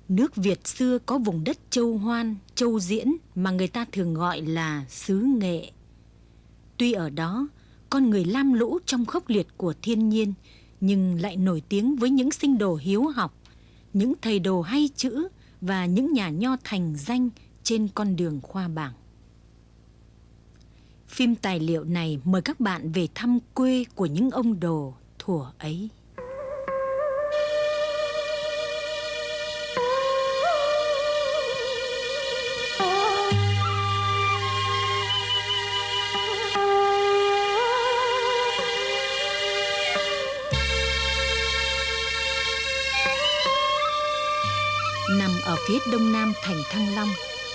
Nước Việt xưa có vùng đất Châu Hoan, Châu Diễn mà người ta thường gọi là xứ Nghệ. Tuy ở đó, con người lam lũ trong khốc liệt của thiên nhiên, nhưng lại nổi tiếng với những sinh đồ hiếu học, những thầy đồ hay chữ và những nhà nho thành danh trên con đường khoa bảng. Phim tài liệu này mời các bạn về thăm quê của những ông đồ thuở ấy. Nằm ở phía đông nam thành Thăng Long,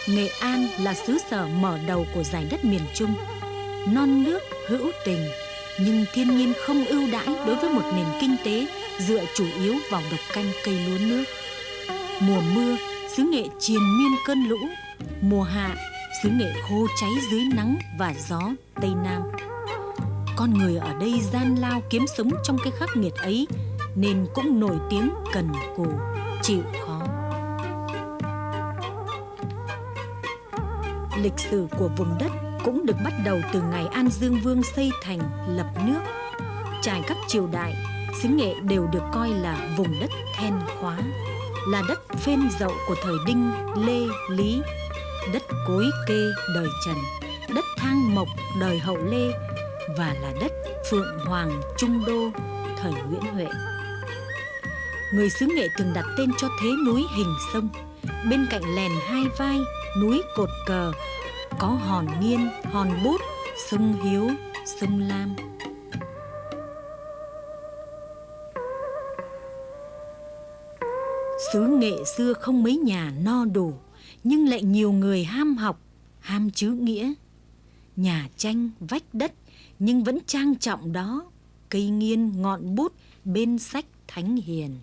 Nghệ An là xứ sở mở đầu của dải đất miền Trung. Non nước hữu tình, nhưng thiên nhiên không ưu đãi đối với một nền kinh tế dựa chủ yếu vào độc canh cây lúa nước. Mùa mưa, xứ Nghệ triền miên cơn lũ. Mùa hạ, xứ Nghệ khô cháy dưới nắng và gió Tây Nam. Con người ở đây gian lao kiếm sống trong cái khắc nghiệt ấy, nên cũng nổi tiếng cần cù, chịu khó. Lịch sử của vùng đất cũng được bắt đầu từ ngày An Dương Vương xây thành lập nước. Trải các triều đại, xứ Nghệ đều được coi là vùng đất then khóa, là đất phên dậu của thời Đinh, Lê, Lý, đất Cối Kê đời Trần, đất Thang Mộc đời Hậu Lê và là đất Phượng Hoàng Trung Đô thời Nguyễn Huệ. Người xứ Nghệ thường đặt tên cho thế núi hình sông. Bên cạnh lèn hai vai, núi Cột Cờ, có Hòn Nghiên, Hòn Bút, sông Hiếu, sông Lam. Xứ Nghệ xưa không mấy nhà no đủ, nhưng lại nhiều người ham học, ham chữ nghĩa. Nhà tranh, vách đất, nhưng vẫn trang trọng đó, cây nghiên, ngọn bút, bên sách thánh hiền.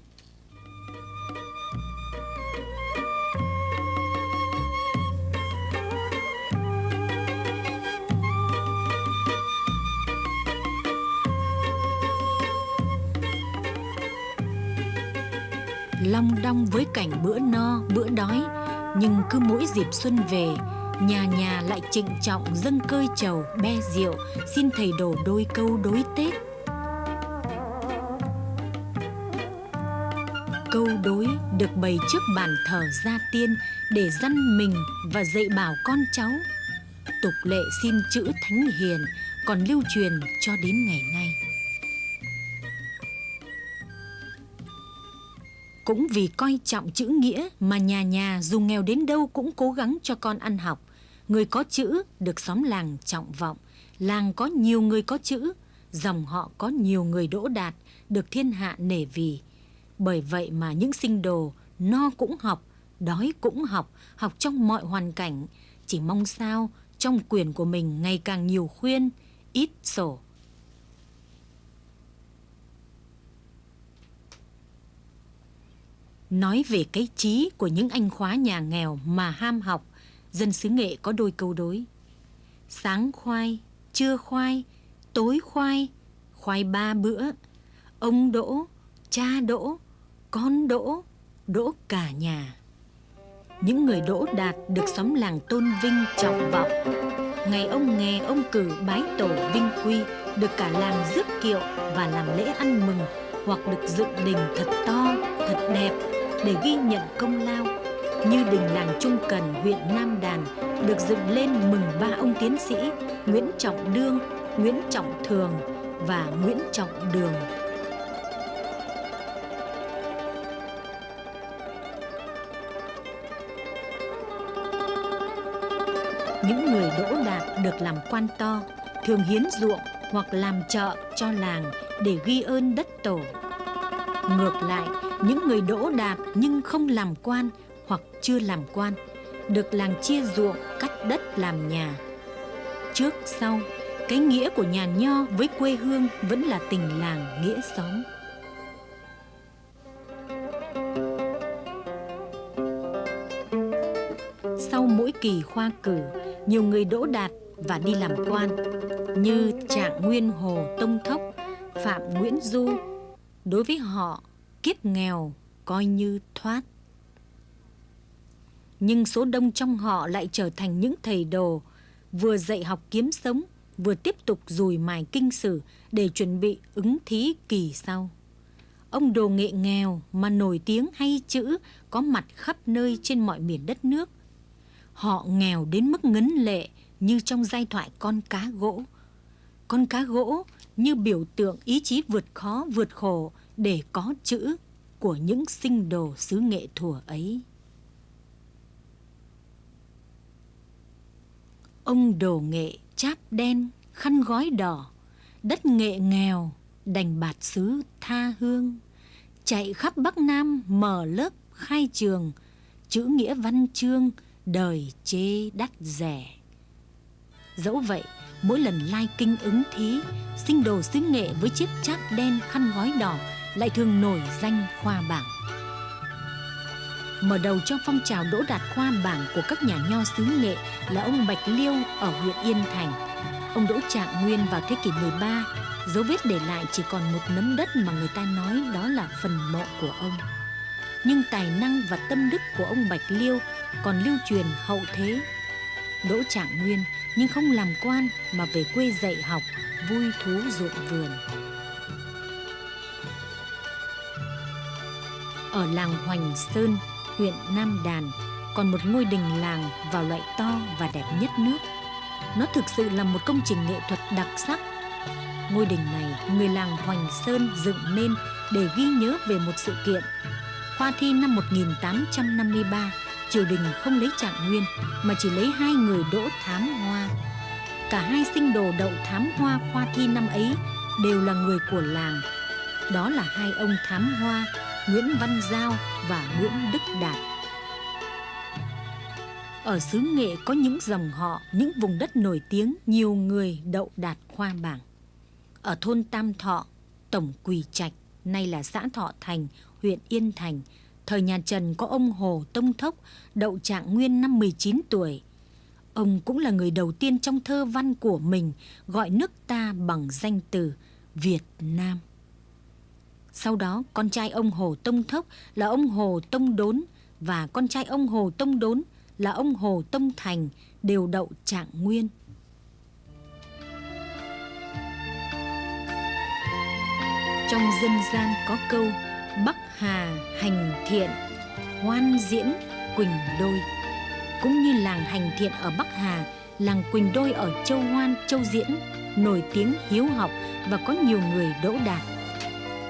Long đong với cảnh bữa no, bữa đói, nhưng cứ mỗi dịp xuân về, nhà nhà lại trịnh trọng dâng cơi trầu, be rượu, xin thầy đồ đôi câu đối Tết. Câu đối được bày trước bàn thờ gia tiên để dăn mình và dạy bảo con cháu. Tục lệ xin chữ thánh hiền còn lưu truyền cho đến ngày nay. Cũng vì coi trọng chữ nghĩa mà nhà nhà dù nghèo đến đâu cũng cố gắng cho con ăn học. Người có chữ được xóm làng trọng vọng, làng có nhiều người có chữ, dòng họ có nhiều người đỗ đạt, được thiên hạ nể vì. Bởi vậy mà những sinh đồ no cũng học, đói cũng học, học trong mọi hoàn cảnh, chỉ mong sao trong quyền của mình ngày càng nhiều khuyên, ít sổ. Nói về cái chí của những anh khóa nhà nghèo mà ham học, dân xứ Nghệ có đôi câu đối. Sáng khoai, trưa khoai, tối khoai, khoai 3 bữa. Ông đỗ, cha đỗ, con đỗ, đỗ cả nhà. Những người đỗ đạt được xóm làng tôn vinh trọng vọng. Ngày ông nghè ông cử bái tổ vinh quy, được cả làng rước kiệu và làm lễ ăn mừng, hoặc được dựng đình thật to, thật đẹp để ghi nhận công lao, như đình làng Trung Cần, huyện Nam Đàn được dựng lên mừng 3 ông tiến sĩ Nguyễn Trọng Đương, Nguyễn Trọng Thường và Nguyễn Trọng Đường. Những người đỗ đạt được làm quan to, thường hiến ruộng hoặc làm chợ cho làng để ghi ơn đất tổ. Ngược lại, những người đỗ đạt nhưng không làm quan hoặc chưa làm quan, được làng chia ruộng, cắt đất làm nhà. Trước sau, cái nghĩa của nhà nho với quê hương vẫn là tình làng nghĩa xóm. Sau mỗi kỳ khoa cử, nhiều người đỗ đạt và đi làm quan, như Trạng Nguyên Hồ Tông Thốc, Phạm Nguyễn Du. Đối với họ, kiếp nghèo coi như thoát. Nhưng số đông trong họ lại trở thành những thầy đồ, vừa dạy học kiếm sống, vừa tiếp tục dùi mài kinh sử để chuẩn bị ứng thí kỳ sau. Ông Đồ Nghệ nghèo mà nổi tiếng hay chữ, có mặt khắp nơi trên mọi miền đất nước. Họ nghèo đến mức ngấn lệ, như trong giai thoại Con cá gỗ. Con cá gỗ như biểu tượng ý chí vượt khó vượt khổ để có chữ của những sinh đồ xứ Nghệ thuở ấy. Ông Đồ Nghệ cháp đen, khăn gói đỏ, đất Nghệ nghèo, đành bạt xứ tha hương. Chạy khắp Bắc Nam mở lớp khai trường, chữ nghĩa văn chương, đời chê đắt rẻ. Dẫu vậy, mỗi lần lai kinh ứng thí, sinh đồ xứ Nghệ với chiếc cháp đen khăn gói đỏ lại thường nổi danh khoa bảng. Mở đầu cho phong trào đỗ đạt khoa bảng của các nhà nho xứ Nghệ là ông Bạch Liêu ở huyện Yên Thành. Ông Đỗ Trạng Nguyên vào thế kỷ 13, dấu vết để lại chỉ còn một nấm đất mà người ta nói đó là phần mộ của ông. Nhưng tài năng và tâm đức của ông Bạch Liêu còn lưu truyền hậu thế. Đỗ Trạng Nguyên nhưng không làm quan mà về quê dạy học, vui thú ruộng vườn. Ở làng Hoành Sơn, huyện Nam Đàn, còn một ngôi đình làng vào loại to và đẹp nhất nước. Nó thực sự là một công trình nghệ thuật đặc sắc. Ngôi đình này, người làng Hoành Sơn dựng nên để ghi nhớ về một sự kiện. Khoa thi năm 1853, triều đình không lấy Trạng Nguyên mà chỉ lấy 2 người đỗ thám hoa. Cả 2 sinh đồ đậu thám hoa khoa thi năm ấy đều là người của làng. Đó là 2 ông thám hoa, Nguyễn Văn Giao và Nguyễn Đức Đạt. Ở xứ Nghệ có những dòng họ, những vùng đất nổi tiếng, nhiều người đậu đạt khoa bảng. Ở thôn Tam Thọ, tổng Quỳ Trạch, nay là xã Thọ Thành, huyện Yên Thành, thời nhà Trần có ông Hồ Tông Thốc đậu Trạng Nguyên năm 19 tuổi. Ông cũng là người đầu tiên trong thơ văn của mình gọi nước ta bằng danh từ Việt Nam. Sau đó, con trai ông Hồ Tông Thốc là ông Hồ Tông Đốn và con trai ông Hồ Tông Đốn là ông Hồ Tông Thành đều đậu Trạng Nguyên. Trong dân gian có câu Bắc Hà hành thiện, hoan diễn Quỳnh Đôi. Cũng như làng Hành Thiện ở Bắc Hà, làng Quỳnh Đôi ở Châu Hoan, Châu Diễn nổi tiếng hiếu học và có nhiều người đỗ đạt.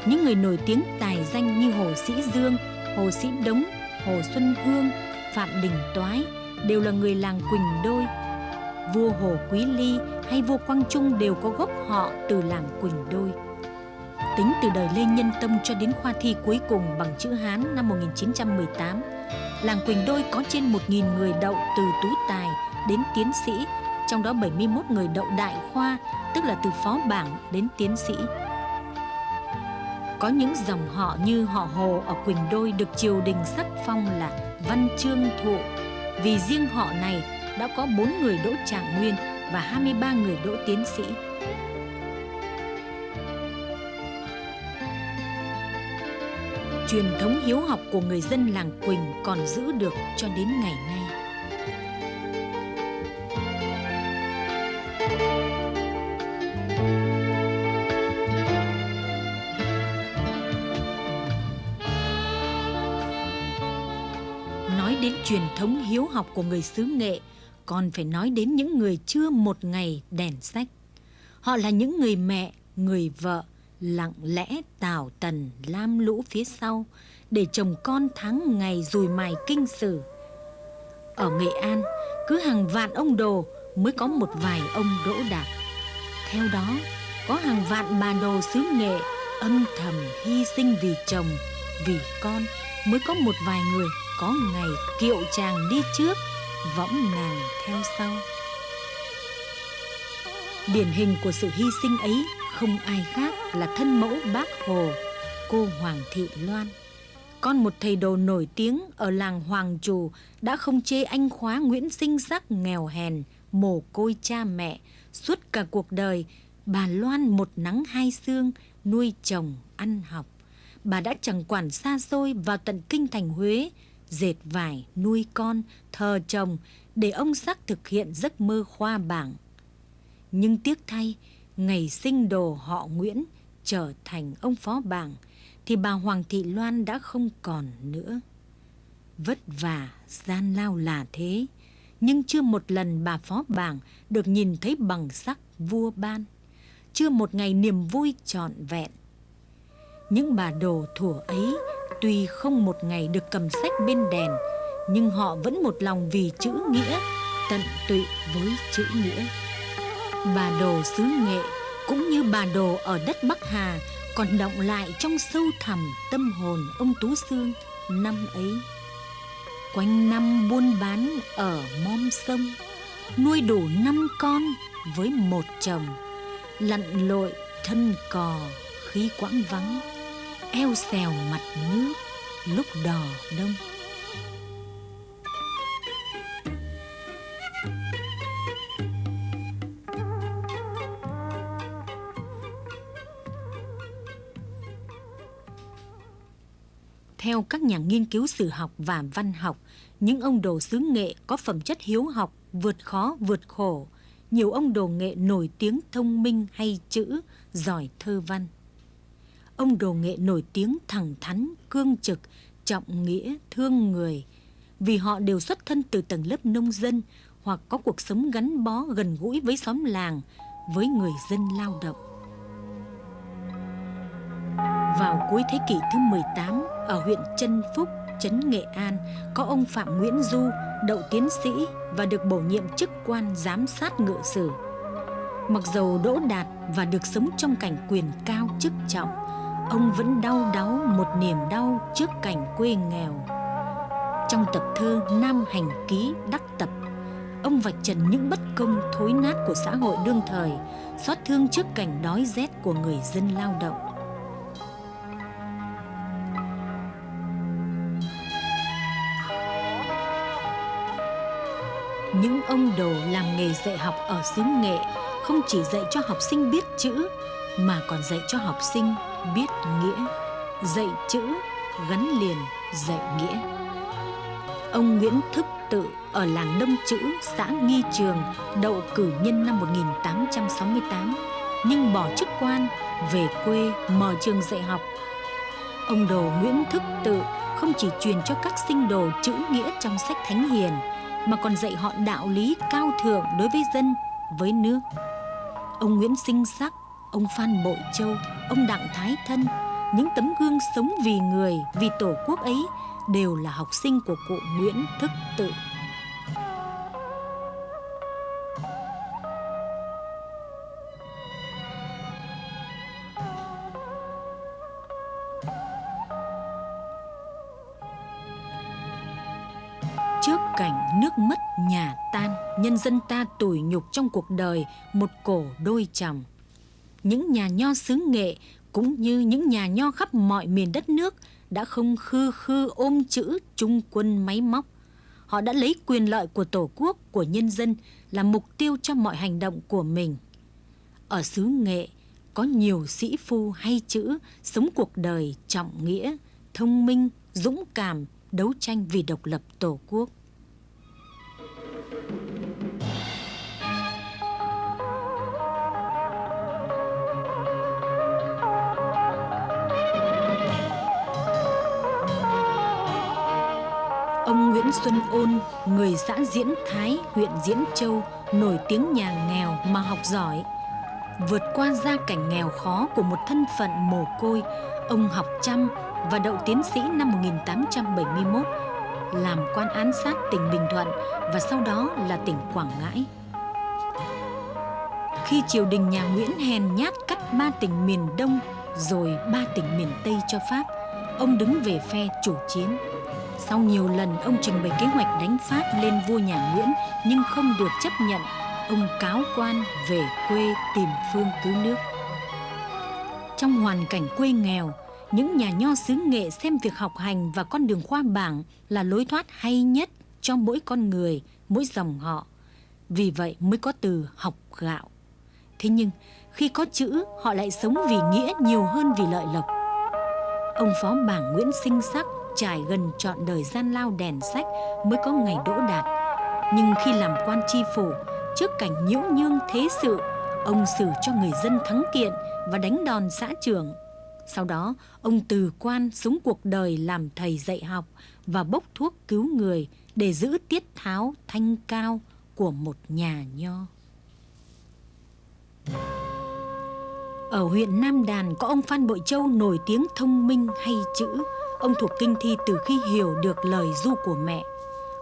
Những người nổi tiếng tài danh như Hồ Sĩ Dương, Hồ Sĩ Đống, Hồ Xuân Hương, Phạm Đình Toái đều là người làng Quỳnh Đôi. Vua Hồ Quý Ly hay vua Quang Trung đều có gốc họ từ làng Quỳnh Đôi. Tính từ đời Lê Nhân Tông cho đến khoa thi cuối cùng bằng chữ Hán năm 1918, làng Quỳnh Đôi có trên 1.000 người đậu từ tú tài đến tiến sĩ, trong đó 71 người đậu đại khoa, tức là từ phó bảng đến tiến sĩ. Có những dòng họ như họ Hồ ở Quỳnh Đôi được triều đình sắc phong là Văn Chương Thụ, vì riêng họ này đã có 4 người đỗ Trạng Nguyên và 23 người đỗ tiến sĩ. Truyền thống hiếu học của người dân làng Quỳnh còn giữ được cho đến ngày nay. Nói đến truyền thống hiếu học của người xứ Nghệ, còn phải nói đến những người chưa một ngày đèn sách. Họ là những người mẹ, người vợ, lặng lẽ tảo tần lam lũ phía sau để chồng con tháng ngày dùi mài kinh sử. Ở Nghệ An, cứ hàng vạn ông đồ mới có một vài ông đỗ đạt. Theo đó, có hàng vạn bà đồ xứ Nghệ âm thầm hy sinh vì chồng, vì con, mới có một vài người có ngày kiệu chàng đi trước, võng nàng theo sau. Điển hình của sự hy sinh ấy không ai khác là thân mẫu Bác Hồ, cô Hoàng Thị Loan. Con một thầy đồ nổi tiếng ở làng Hoàng Trù đã không chê anh khóa Nguyễn Sinh Sắc nghèo hèn, mồ côi cha mẹ. Suốt cả cuộc đời, bà Loan một nắng hai sương nuôi chồng ăn học. Bà đã chẳng quản xa xôi vào tận kinh thành Huế, dệt vải, nuôi con, thờ chồng để ông Sắc thực hiện giấc mơ khoa bảng. Nhưng tiếc thay, ngày sinh đồ họ Nguyễn trở thành ông phó bảng thì bà Hoàng Thị Loan đã không còn nữa. Vất vả, gian lao là thế, nhưng chưa một lần bà phó bảng được nhìn thấy bằng sắc vua ban, chưa một ngày niềm vui trọn vẹn. Những bà đồ thuở ấy tuy không một ngày được cầm sách bên đèn, nhưng họ vẫn một lòng vì chữ nghĩa, tận tụy với chữ nghĩa. Bà đồ xứ Nghệ cũng như bà đồ ở đất Bắc Hà còn đọng lại trong sâu thẳm tâm hồn ông Tú Xương năm ấy. Quanh năm buôn bán ở mom sông, nuôi đủ 5 con với một chồng, lặn lội thân cò khi quãng vắng, eo xèo mặt nước lúc đò đông. Theo các nhà nghiên cứu sử học và văn học, những ông đồ xứ Nghệ có phẩm chất hiếu học, vượt khó vượt khổ. Nhiều ông đồ Nghệ nổi tiếng thông minh hay chữ, giỏi thơ văn. Ông đồ Nghệ nổi tiếng thẳng thắn, cương trực, trọng nghĩa, thương người, vì họ đều xuất thân từ tầng lớp nông dân hoặc có cuộc sống gắn bó gần gũi với xóm làng, với người dân lao động. Vào cuối thế kỷ thứ 18, ở huyện Chân Phúc, trấn Nghệ An, có ông Phạm Nguyễn Du, đậu tiến sĩ và được bổ nhiệm chức quan giám sát ngự sử. Mặc dầu đỗ đạt và được sống trong cảnh quyền cao chức trọng, ông vẫn đau đáu một niềm đau trước cảnh quê nghèo. Trong tập thơ Nam Hành Ký Đắc Tập, ông vạch trần những bất công thối nát của xã hội đương thời, xót thương trước cảnh đói rét của người dân lao động. Những ông đồ làm nghề dạy học ở xứ Nghệ không chỉ dạy cho học sinh biết chữ, mà còn dạy cho học sinh biết nghĩa. Dạy chữ gắn liền dạy nghĩa. Ông Nguyễn Thức Tự ở làng Đông Chữ, xã Nghi Trường, đậu cử nhân năm 1868, nhưng bỏ chức quan, về quê mở trường dạy học. Ông đồ Nguyễn Thức Tự không chỉ truyền cho các sinh đồ chữ nghĩa trong sách Thánh Hiền, mà còn dạy họ đạo lý cao thượng đối với dân, với nước. Ông Nguyễn Sinh Sắc, ông Phan Bội Châu, ông Đặng Thái Thân, những tấm gương sống vì người, vì tổ quốc ấy đều là học sinh của cụ Nguyễn Thức Tự. Trước cảnh nước mất nhà tan, nhân dân ta tủi nhục trong cuộc đời một cổ đôi chồng, những nhà nho xứ Nghệ cũng như những nhà nho khắp mọi miền đất nước đã không khư khư ôm chữ trung quân máy móc. Họ đã lấy quyền lợi của Tổ quốc, của nhân dân là mục tiêu cho mọi hành động của mình. Ở xứ Nghệ có nhiều sĩ phu hay chữ sống cuộc đời trọng nghĩa, thông minh, dũng cảm, đấu tranh vì độc lập Tổ quốc. Ông Nguyễn Xuân Ôn, người xã Diễn Thái, huyện Diễn Châu, nổi tiếng nhà nghèo mà học giỏi. Vượt qua gia cảnh nghèo khó của một thân phận mồ côi, ông học chăm và đậu tiến sĩ năm 1871, làm quan án sát tỉnh Bình Thuận và sau đó là tỉnh Quảng Ngãi. Khi triều đình nhà Nguyễn hèn nhát cắt 3 tỉnh miền Đông rồi 3 tỉnh miền Tây cho Pháp, ông đứng về phe chủ chiến. Sau nhiều lần ông trình bày kế hoạch đánh Pháp lên vua nhà Nguyễn nhưng không được chấp nhận, ông cáo quan về quê tìm phương cứu nước. Trong hoàn cảnh quê nghèo, những nhà nho xứ Nghệ xem việc học hành và con đường khoa bảng là lối thoát hay nhất cho mỗi con người, mỗi dòng họ. Vì vậy mới có từ học gạo. Thế nhưng khi có chữ, họ lại sống vì nghĩa nhiều hơn vì lợi lộc. Ông phó bảng Nguyễn Sinh Sắc trải gần trọn đời gian lao đèn sách mới có ngày đỗ đạt. Nhưng khi làm quan tri phủ, trước cảnh nhiễu nhương thế sự, ông xử cho người dân thắng kiện và đánh đòn xã trưởng. Sau đó, ông từ quan sống cuộc đời làm thầy dạy học và bốc thuốc cứu người để giữ tiết tháo thanh cao của một nhà nho. Ở huyện Nam Đàn có ông Phan Bội Châu nổi tiếng thông minh hay chữ. Ông thuộc kinh thi từ khi hiểu được lời ru của mẹ.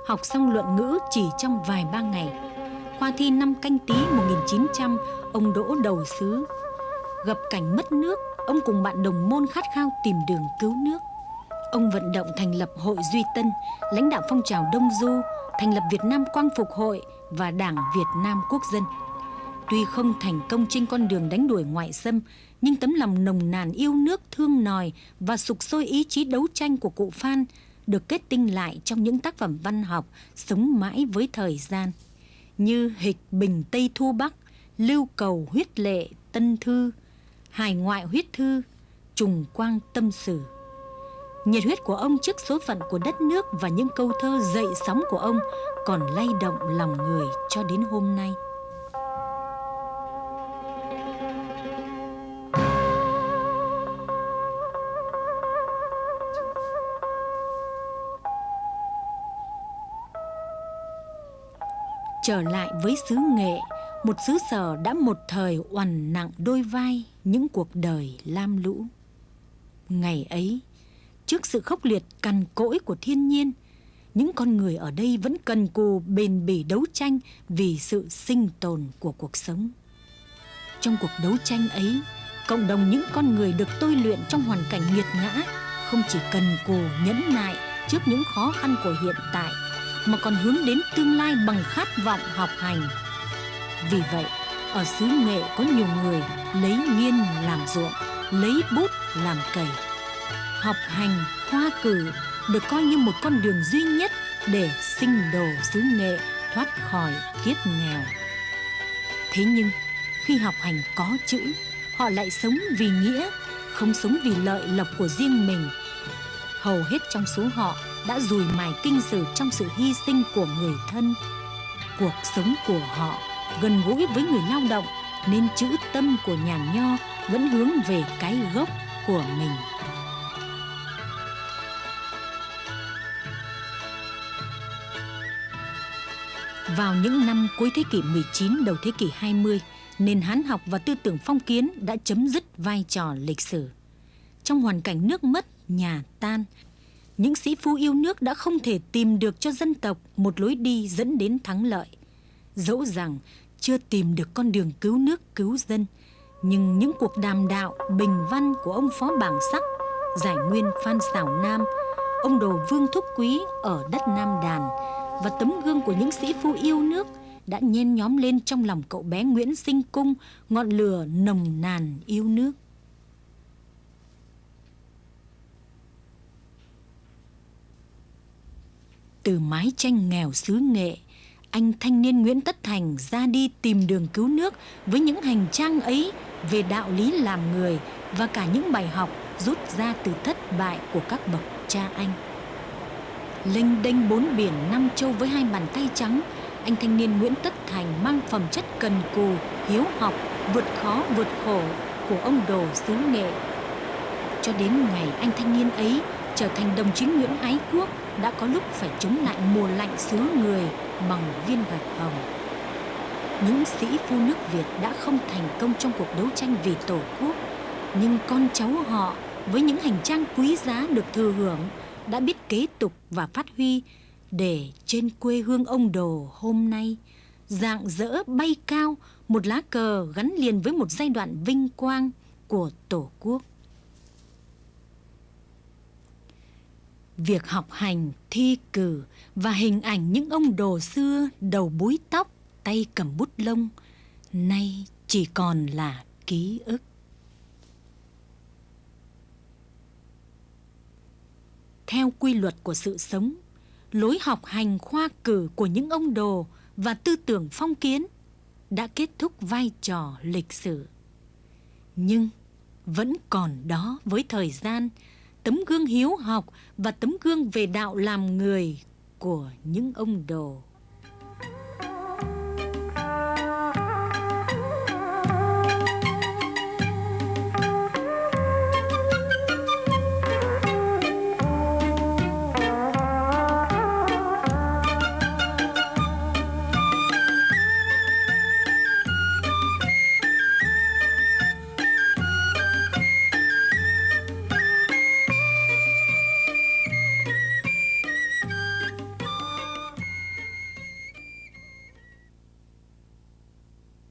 Học xong luận ngữ chỉ trong vài ba ngày. Khoa thi năm Canh Tý 1900, ông đỗ đầu xứ. Gặp cảnh mất nước, ông cùng bạn đồng môn khát khao tìm đường cứu nước. Ông vận động thành lập Hội Duy Tân, lãnh đạo phong trào Đông Du, thành lập Việt Nam Quang Phục Hội và Đảng Việt Nam Quốc dân. Tuy không thành công trên con đường đánh đuổi ngoại xâm, nhưng tấm lòng nồng nàn yêu nước thương nòi và sục sôi ý chí đấu tranh của cụ Phan được kết tinh lại trong những tác phẩm văn học sống mãi với thời gian, như Hịch Bình Tây Thu Bắc, Lưu Cầu Huyết Lệ Tân Thư, Hải Ngoại Huyết Thư, Trùng Quang Tâm Sử. Nhiệt huyết của ông trước số phận của đất nước và những câu thơ dậy sóng của ông còn lay động lòng người cho đến hôm nay. Trở lại với xứ Nghệ, một xứ sở đã một thời oằn nặng đôi vai những cuộc đời lam lũ. Ngày ấy, trước sự khốc liệt cằn cỗi của thiên nhiên, những con người ở đây vẫn cần cù bền bỉ đấu tranh vì sự sinh tồn của cuộc sống. Trong cuộc đấu tranh ấy, cộng đồng những con người được tôi luyện trong hoàn cảnh nghiệt ngã không chỉ cần cù nhẫn nại trước những khó khăn của hiện tại, mà còn hướng đến tương lai bằng khát vọng học hành. Vì vậy, ở xứ Nghệ có nhiều người lấy nghiên làm ruộng, lấy bút làm cày. Học hành, khoa cử được coi như một con đường duy nhất để sinh đồ xứ Nghệ thoát khỏi kiếp nghèo. Thế nhưng, khi học hành có chữ, họ lại sống vì nghĩa, không sống vì lợi lộc của riêng mình. Hầu hết trong số họ đã dùi mài kinh sử trong sự hy sinh của người thân. Cuộc sống của họ gần gũi với người lao động, nên chữ tâm của nhà nho vẫn hướng về cái gốc của mình. Vào những năm cuối thế kỷ 19, đầu thế kỷ 20, nền Hán học và tư tưởng phong kiến đã chấm dứt vai trò lịch sử. Trong hoàn cảnh nước mất, nhà tan, những sĩ phu yêu nước đã không thể tìm được cho dân tộc một lối đi dẫn đến thắng lợi. Dẫu rằng chưa tìm được con đường cứu nước cứu dân, nhưng những cuộc đàm đạo bình văn của ông Phó Bảng Sắc, Giải Nguyên Phan Xảo Nam, ông Đồ Vương Thúc Quý ở đất Nam Đàn và tấm gương của những sĩ phu yêu nước đã nhen nhóm lên trong lòng cậu bé Nguyễn Sinh Cung ngọn lửa nồng nàn yêu nước. Từ mái tranh nghèo xứ Nghệ, anh thanh niên Nguyễn Tất Thành ra đi tìm đường cứu nước với những hành trang ấy về đạo lý làm người và cả những bài học rút ra từ thất bại của các bậc cha anh. Lênh đênh bốn biển năm châu với hai bàn tay trắng, anh thanh niên Nguyễn Tất Thành mang phẩm chất cần cù, hiếu học, vượt khó vượt khổ của ông Đồ xứ Nghệ. Cho đến ngày anh thanh niên ấy trở thành đồng chí Nguyễn Ái Quốc, đã có lúc phải chống lại mùa lạnh xứ người bằng viên gạch hồng. Những sĩ phu nước Việt đã không thành công trong cuộc đấu tranh vì Tổ quốc, nhưng con cháu họ với những hành trang quý giá được thừa hưởng đã biết kế tục và phát huy để trên quê hương ông Đồ hôm nay rạng rỡ bay cao một lá cờ gắn liền với một giai đoạn vinh quang của Tổ quốc. Việc học hành, thi cử và hình ảnh những ông Đồ xưa đầu búi tóc, tay cầm bút lông, nay chỉ còn là ký ức. Theo quy luật của sự sống, lối học hành khoa cử của những ông Đồ và tư tưởng phong kiến đã kết thúc vai trò lịch sử. Nhưng vẫn còn đó với thời gian, tấm gương hiếu học và tấm gương về đạo làm người của những ông đồ.